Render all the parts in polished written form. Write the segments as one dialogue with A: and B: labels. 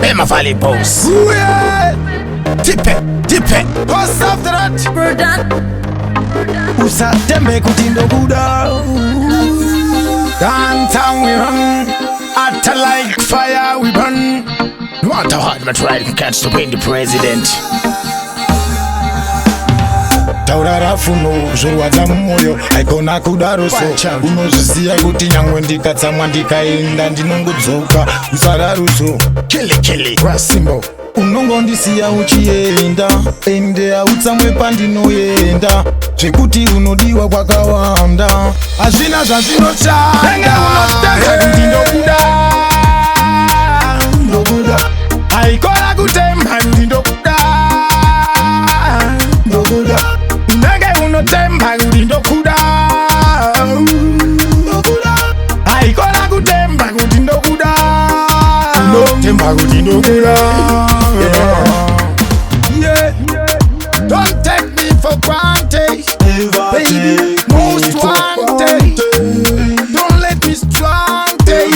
A: Be my valley boss. Dip it. What's after that? Usatembe kutindo kuda. Downtown we run, after like fire we burn. No matter hard my try to catch the wind, the president. Taurara funo, zvorwadza mumwoyo, haikona kudaroso. Unozviziva kuti nyangwe ndikatsamwa ndikaenda ndinongodzoka usararuso. Kili kwasimbo unongondisiya uchienda, ende hautsamwe pandinoenda, zvekuti unodiwa kwakawanda, hazvina zvazvinoshanda. Ndinokuda haikona kutemba kuti ndokuda unenge unotemba kuti ndokuda haikona kutemba kuti ndokuda unotemba kuti ndokuda. Don't take me for granted, baby, most wanted. Don't let me strong, baby.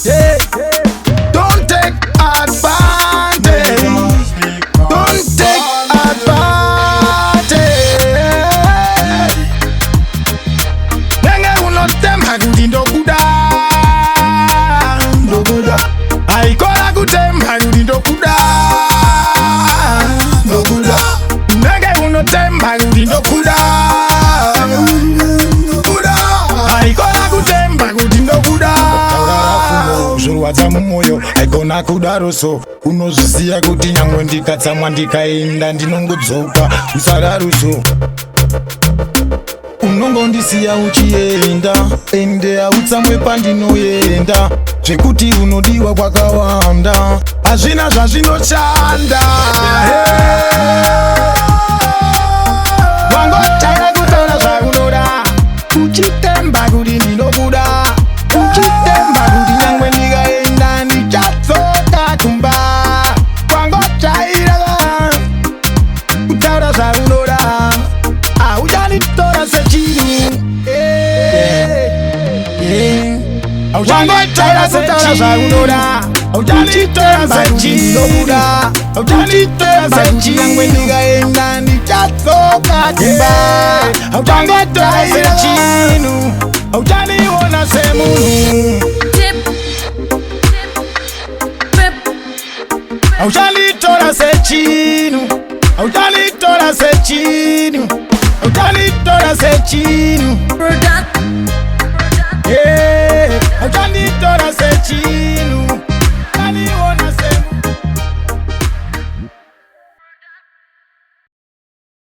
A: Yeah. Don't take advantage. Don't take advantage. Nenge unotemba kuti ndokuda. Haikona kutemba kuti ndokuda. Nenge unotemba kuti ndokuda. Haikona kutemba kuti ndokuda. Zvorwadza mumwoyo, haikona kudaroso. Unozviziva kuti nyangwe ndikatsamwa ndikaenda ndinongodzoka usararuso. Unongondisiya uchienda, ende hautsamwe pandinoenda, zvekuti unodiwa kwakawanda, hazvina zvazvinoshanda. Wangotaura kutaura zvaunoda, uchitemba kuti ndinokuda, uchitemba kuti nyangwe ndikaenda ndichatsoka kumba. Wangotaura kutaura zvaunoda, auchanitora sechinhu. Wangotaura kutaura zvaunoda, auchanitora sechinhu. Auchanitora sechinhu. Nyangwe ndikaenda ndichatsoka kumba. Wangotaura sechinhu, auchaniona semunhu. Auchanitora sechinhu, auchanitora sechinhu, auchanitora sechinhu.